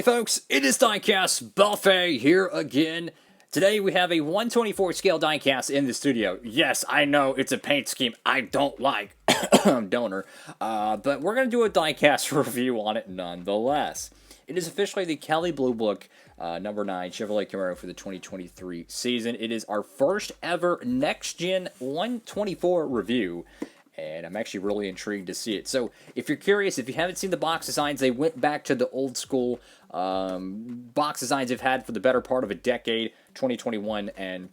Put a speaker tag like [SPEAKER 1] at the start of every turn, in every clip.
[SPEAKER 1] Alrighty folks, it is Diecastbuffet here again. Today we have a 124 scale diecast in the studio. Yes, I know it's a paint scheme I don't like, donor, but we're going to do a diecast review on it nonetheless. It is officially the Kelley Blue Book number 9 Chevrolet Camaro for the 2023 season. It is our first ever next-gen 124 review. And I'm actually really intrigued to see it. So, if you're curious, if you haven't seen the box designs, they went back to the old school box designs they've had for the better part of a decade, 2021 and,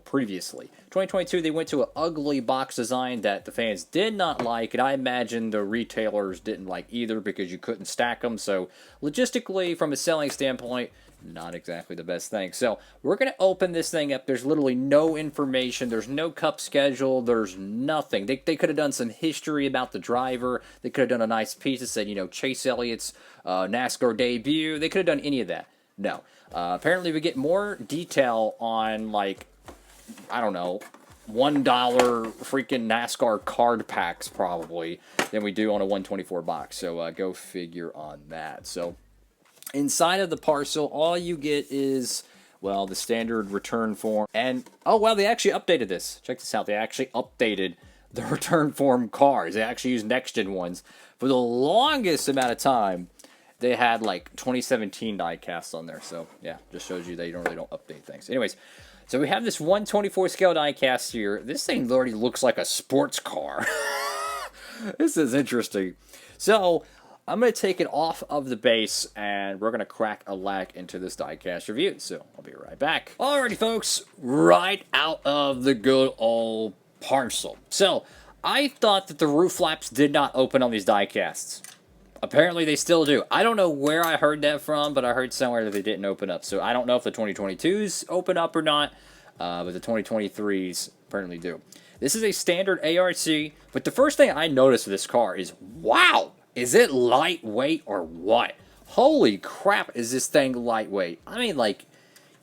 [SPEAKER 1] previously. 2022, they went to an ugly box design that the fans did not like, and I imagine the retailers didn't like either because you couldn't stack them. So, logistically, from a selling standpoint, not exactly the best thing. So, we're going to open this thing up. There's literally no information. There's no cup schedule. There's nothing. They could have done some history about the driver. They could have done a nice piece that said, Chase Elliott's NASCAR debut. They could have done any of that. No. Apparently, we get more detail on, I don't know, $1 freaking NASCAR card packs, probably, than we do on a 124 box. So, go figure on that. So, inside of the parcel, all you get is, well, the standard return form. And, oh, well, they actually updated this. Check this out. They actually updated the return form cards. They actually used next-gen ones. For the longest amount of time, they had, 2017 die-casts on there. So, yeah, just shows you they really don't update things. Anyways, so we have this 124 scale die-cast here. This thing already looks like a sports car. This is interesting. So, I'm going to take it off of the base, and we're going to crack a lack into this diecast review, so I'll be right back. Alrighty, folks, right out of the good old parcel. So, I thought that the roof flaps did not open on these diecasts. Apparently, they still do. I don't know where I heard that from, but I heard somewhere that they didn't open up. So, I don't know if the 2022s open up or not, but the 2023s apparently do. This is a standard ARC, but the first thing I noticed with this car is, wow! Is it lightweight or what? Holy crap, is this thing lightweight? I mean,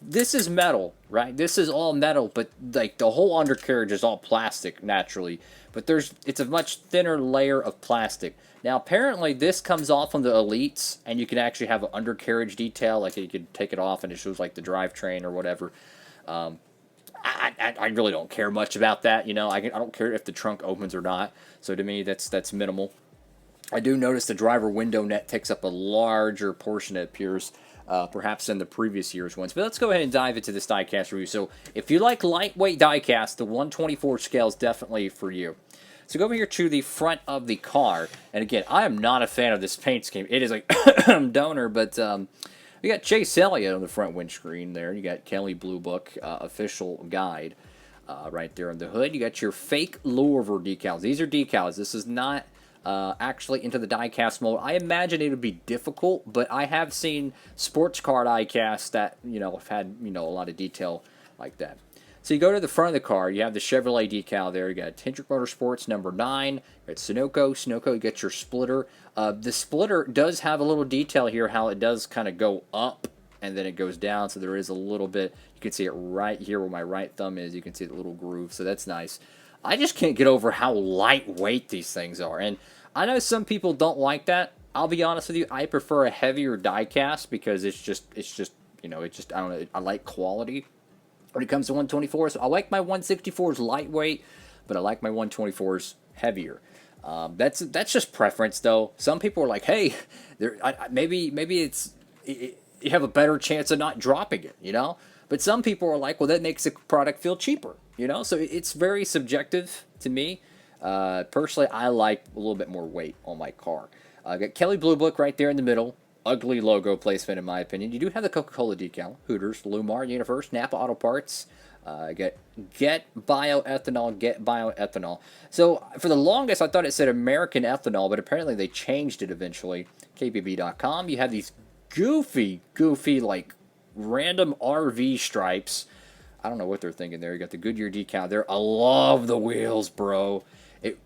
[SPEAKER 1] this is metal, right? This is all metal, but, the whole undercarriage is all plastic, naturally. But it's a much thinner layer of plastic. Now, apparently, this comes off on the Elliotts, and you can actually have an undercarriage detail. You could take it off, and it shows, the drivetrain or whatever. I really don't care much about that, I don't care if the trunk opens or not. So, to me, that's minimal. I do notice the driver window net takes up a larger portion, it appears, perhaps than the previous year's ones. But let's go ahead and dive into this diecast review. So, if you like lightweight diecast, the 124 scale is definitely for you. So, go over here to the front of the car. And again, I am not a fan of this paint scheme. It is donor, but we got Chase Elliott on the front windscreen there. You got Kelley Blue Book official guide right there on the hood. You got your fake Louisville decals. These are decals. This is not actually into the diecast mold. I imagine it would be difficult, but I have seen sports car diecasts that, have had, a lot of detail like that. So you go to the front of the car, you have the Chevrolet decal there, you got Hendrick Motorsports number 9, you got Sunoco, you get your splitter. The splitter does have a little detail here, how it does kind of go up and then it goes down, so there is a little bit, you can see it right here where my right thumb is, you can see the little groove, so that's nice. I just can't get over how lightweight these things are. And I know some people don't like that. I'll be honest with you. I prefer a heavier diecast because it's just, I don't know. I like quality when it comes to 124s. So I like my 164s lightweight, but I like my 124s heavier. That's just preference, though. Some people are like, hey, maybe you have a better chance of not dropping it, But some people are like, well, that makes the product feel cheaper, So it's very subjective to me. Personally, I like a little bit more weight on my car. I got Kelley Blue Book right there in the middle. Ugly logo placement, in my opinion. You do have the Coca-Cola decal, Hooters, Lumar, Universe, Napa Auto Parts. Get bioethanol. So for the longest, I thought it said American ethanol, but apparently they changed it eventually. KBB.com. You have these goofy, random RV stripes. I don't know what they're thinking there. You got the Goodyear decal there. I love the wheels, bro.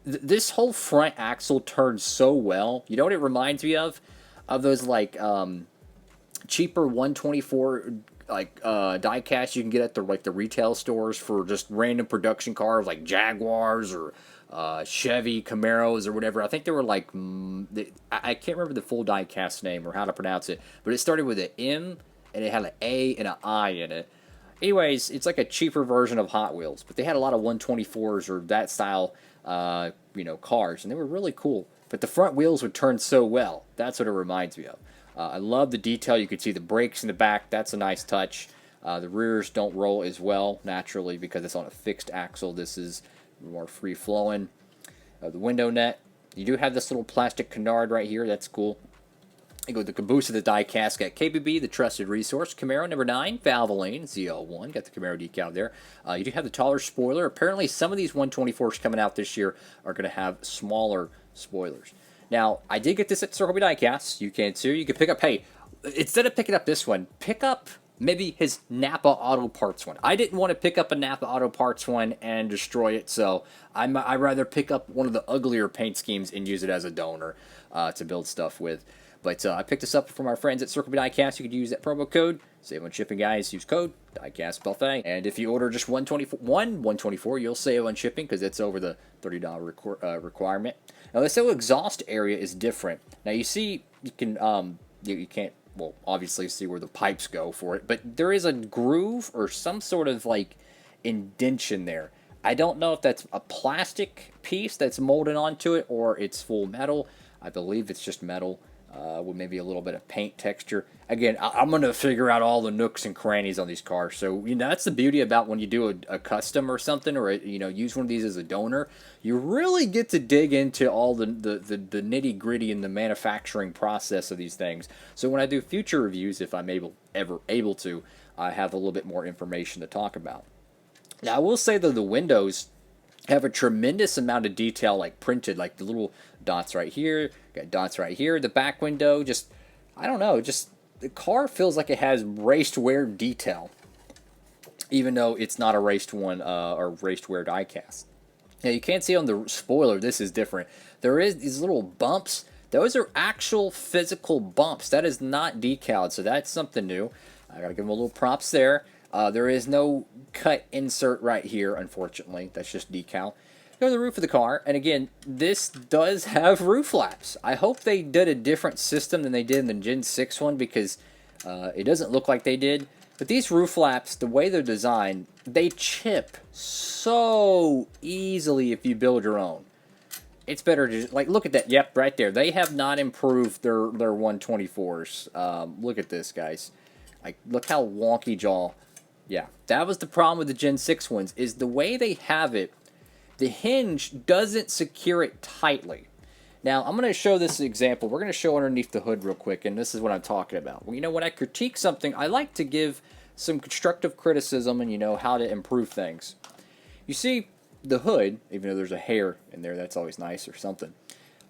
[SPEAKER 1] This whole front axle turns so well. You know what it reminds me of? Of those, cheaper 124, diecast you can get at the retail stores for just random production cars, like Jaguars or Chevy Camaros or whatever. I think they were like, I can't remember the full diecast name or how to pronounce it, but it started with an M and it had an A and an I in it. Anyways, it's like a cheaper version of Hot Wheels, but they had a lot of 124s or that style, cars, and they were really cool. But the front wheels would turn so well. That's what it reminds me of. I love the detail. You can see the brakes in the back. That's a nice touch. The rears don't roll as well, naturally, because it's on a fixed axle. This is more free-flowing. The window net. You do have this little plastic canard right here. That's cool. You go with the caboose of the diecast. Got KBB, the trusted resource. Camaro number 9, Valvoline, ZL1. Got the Camaro decal there. You do have the taller spoiler. Apparently, some of these 124s coming out this year are going to have smaller spoilers. Now, I did get this at Circle B Diecast. You can too. You can pick up, hey, instead of picking up this one, pick up maybe his Napa Auto Parts one. I didn't want to pick up a Napa Auto Parts one and destroy it, so I'd rather pick up one of the uglier paint schemes and use it as a donor to build stuff with. But I picked this up from our friends at Circle B Diecast. You could use that promo code. Save on shipping, guys. Use code Diecastbuffet. And if you order just 124, you'll save on shipping because it's over the $30 requirement. Now, this little exhaust area is different. Now, you see, you can you can't, well, obviously see where the pipes go for it, but there is a groove or some sort of like indentation there. I don't know if that's a plastic piece that's molded onto it or it's full metal. I believe it's just metal. With maybe a little bit of paint texture. Again, I'm going to figure out all the nooks and crannies on these cars. So, that's the beauty about when you do a custom or something, or, use one of these as a donor. You really get to dig into all the nitty-gritty and the manufacturing process of these things. So when I do future reviews, if I'm ever able to, I have a little bit more information to talk about. Now, I will say that the windows have a tremendous amount of detail, like printed, like the little dots right here, got dots right here. The back window, I don't know, the car feels like it has raced wear detail, even though it's not a raced one or raced wear diecast. Now, you can't see on the spoiler, this is different. There is these little bumps. Those are actual physical bumps. That is not decaled, so that's something new. I gotta give them a little props there. There is no cut insert right here, unfortunately. That's just decal. Go to the roof of the car, and again, this does have roof flaps. I hope they did a different system than they did in the Gen 6 one, because it doesn't look like they did. But these roof flaps, the way they're designed, they chip so easily if you build your own. It's better to, like, look at that. Yep, right there. They have not improved their 124s. Look at this, guys. Like, look how wonky jaw. Yeah, that was the problem with the Gen 6 ones, is the way they have it, the hinge doesn't secure it tightly. Now, I'm going to show this example. We're going to show underneath the hood real quick, and this is what I'm talking about. Well, when I critique something, I like to give some constructive criticism and, how to improve things. You see the hood, even though there's a hair in there, that's always nice or something.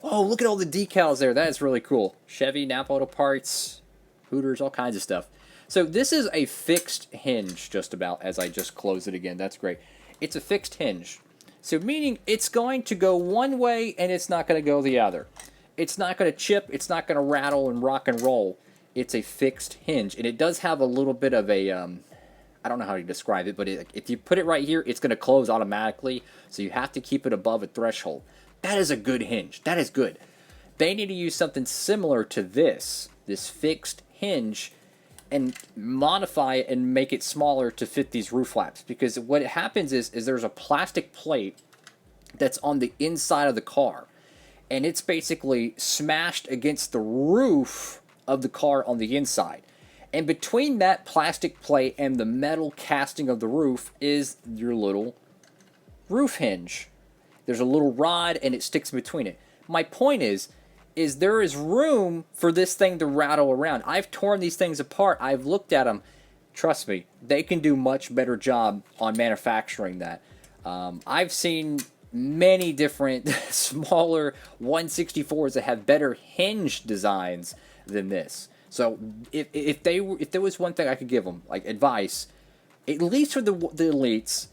[SPEAKER 1] Oh, look at all the decals there. That is really cool. Chevy, Napa Auto Parts, Hooters, all kinds of stuff. So this is a fixed hinge, just about, as I just close it again. That's great. It's a fixed hinge. So meaning it's going to go one way and it's not going to go the other. It's not going to chip. It's not going to rattle and rock and roll. It's a fixed hinge. And it does have a little bit of a, I don't know how to describe it, but if you put it right here, it's going to close automatically. So you have to keep it above a threshold. That is a good hinge. That is good. They need to use something similar to this fixed hinge, and modify it and make it smaller to fit these roof flaps. Because what happens is there's a plastic plate that's on the inside of the car, and it's basically smashed against the roof of the car on the inside. And between that plastic plate and the metal casting of the roof is your little roof hinge. There's a little rod and it sticks between it. My point is there is room for this thing to rattle around. I've torn these things apart. I've looked at them. Trust me, they can do much better job on manufacturing that. I've seen many different smaller 164s that have better hinge designs than this. So if there was one thing I could give them, like advice, at least for the elites,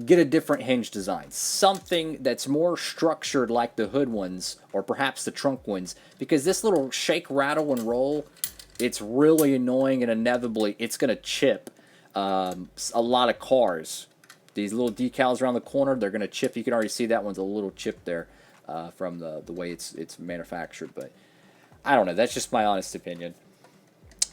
[SPEAKER 1] get a different hinge design. Something that's more structured like the hood ones, or perhaps the trunk ones, because this little shake, rattle, and roll, it's really annoying, and inevitably it's going to chip a lot of cars. these little decals around the corner, they're going to chip. You can already see that one's a little chipped there from the way it's manufactured. But I don't know. That's just my honest opinion.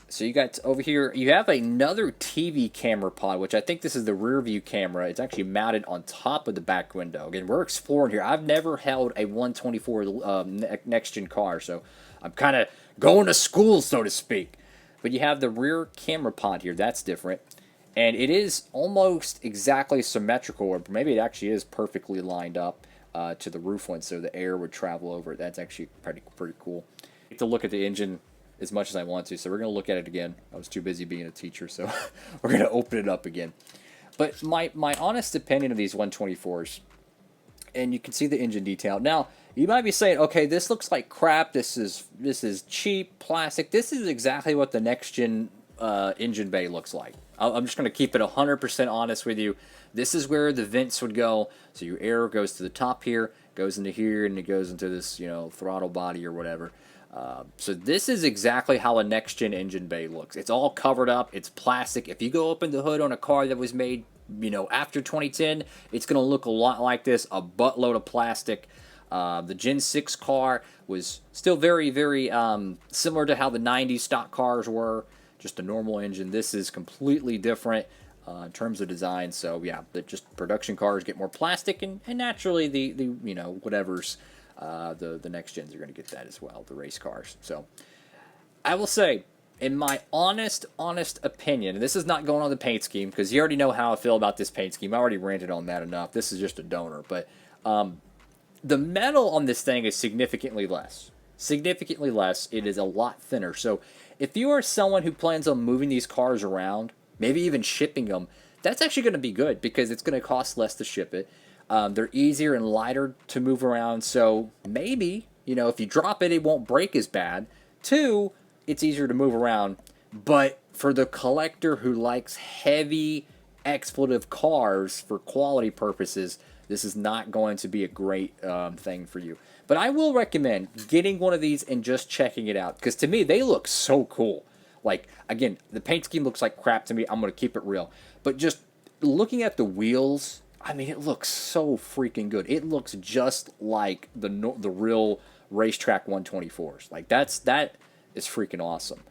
[SPEAKER 1] So you got over here, you have another TV camera pod, which I think this is the rear view camera. It's actually mounted on top of the back window. Again, we're exploring here. I've never held a 124 next-gen car, so I'm kind of going to school, so to speak. But you have the rear camera pod here. That's different. And it is almost exactly symmetrical, or maybe it actually is perfectly lined up to the roof one, so the air would travel over it. That's actually pretty cool. I get to look at the engine as much as I want to, so we're going to look at it again. I was too busy being a teacher, so we're going to open it up again. But my honest opinion of these 124s, and you can see the engine detail. Now, you might be saying, okay, this looks like crap, this is cheap, plastic. This is exactly what the next-gen engine bay looks like. I'm just going to keep it 100% honest with you. This is where the vents would go, so your air goes to the top here, goes into here, and it goes into this, throttle body or whatever. So this is exactly how a next-gen engine bay looks. It's all covered up. It's plastic. If you go open the hood on a car that was made, after 2010, it's going to look a lot like this, a buttload of plastic. The Gen 6 car was still very, very similar to how the 90s stock cars were, just a normal engine. This is completely different in terms of design. So, yeah, just production cars get more plastic, and naturally the whatever's... the next gens are going to get that as well, the race cars. So I will say, in my honest opinion, and this is not going on the paint scheme, because you already know how I feel about this paint scheme. I already ranted on that enough. This is just a donor. But the metal on this thing is significantly less. Significantly less. It is a lot thinner. So if you are someone who plans on moving these cars around, maybe even shipping them, that's actually going to be good, because it's going to cost less to ship it. They're easier and lighter to move around, so maybe, if you drop it, it won't break as bad. 2, it's easier to move around, but for the collector who likes heavy expletive cars for quality purposes, this is not going to be a great thing for you. But I will recommend getting one of these and just checking it out, because to me, they look so cool. Like, again, the paint scheme looks like crap to me. I'm going to keep it real. But just looking at the wheels... I mean, it looks so freaking good. It looks just like the real racetrack 124s. Like, that is freaking awesome.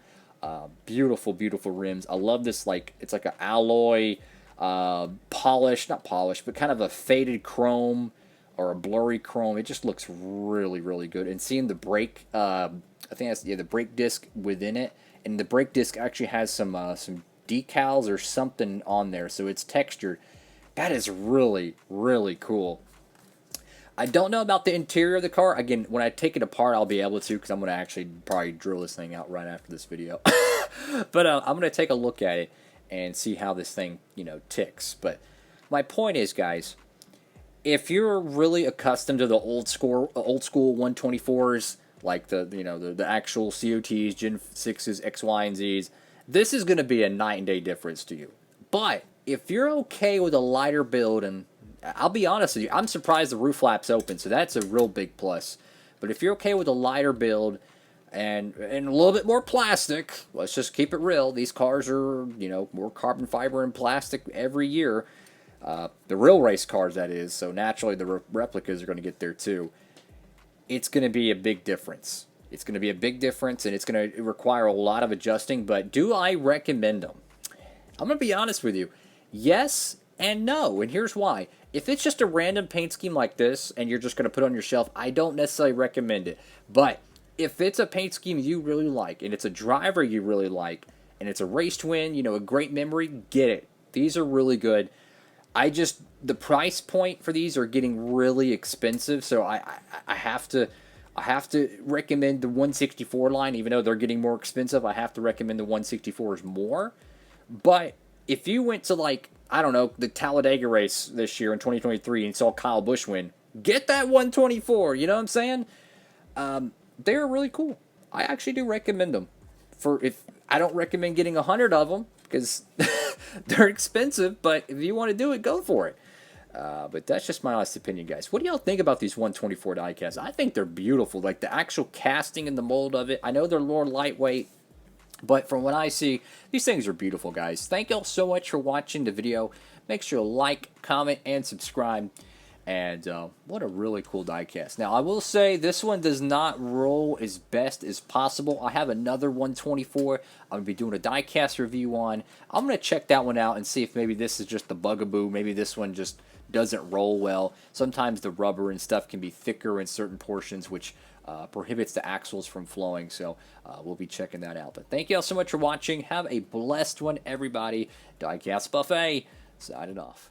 [SPEAKER 1] Beautiful, beautiful rims. I love this, it's like an alloy, not polished, but kind of a faded chrome or a blurry chrome. It just looks really, really good. And seeing the brake, I think that's, the brake disc within it. And the brake disc actually has some decals or something on there, so it's textured. That is really, really cool. I don't know about the interior of the car. Again, when I take it apart, I'll be able to, because I'm going to actually probably drill this thing out right after this video. But I'm going to take a look at it and see how this thing, ticks. But my point is, guys, if you're really accustomed to the old school 124s, like the actual COTs, Gen 6s, X, Y, and Zs, this is going to be a night and day difference to you. But if you're okay with a lighter build, and I'll be honest with you, I'm surprised the roof flap's open, so that's a real big plus. But if you're okay with a lighter build and a little bit more plastic, let's just keep it real. These cars are, more carbon fiber and plastic every year. The real race cars, that is, so naturally the replicas are going to get there too. It's going to be a big difference. It's going to be a big difference, and it's going to require a lot of adjusting, but do I recommend them? I'm going to be honest with you. Yes and no, and here's why. If it's just a random paint scheme like this and you're just going to put it on your shelf, I don't necessarily recommend it. But if it's a paint scheme you really like, and it's a driver you really like, and it's a race to win, a great memory, get it. These are really good. The price point for these are getting really expensive, so I have to recommend the 164 line, even though they're getting more expensive. I have to recommend the 164s more. But if you went to, I don't know, the Talladega race this year in 2023 and saw Kyle Busch win, get that 124, you know what I'm saying? They're really cool. I actually do recommend them. I don't recommend getting 100 of them, because they're expensive, but if you want to do it, go for it. But that's just my honest opinion, guys. What do y'all think about these 124 diecasts? I think they're beautiful. Like, the actual casting and the mold of it, I know they're more lightweight, but from what I see, these things are beautiful, guys. Thank y'all so much for watching the video. make sure to like, comment, and subscribe. And what a really cool diecast. Now, I will say this one does not roll as best as possible. I have another 124 I'm going to be doing a diecast review on. I'm going to check that one out and see if maybe this is just the bugaboo. Maybe this one just doesn't roll well. Sometimes the rubber and stuff can be thicker in certain portions, which prohibits the axles from flowing. So we'll be checking that out. But thank you all so much for watching. Have a blessed one, everybody. Diecast Buffet, signing off.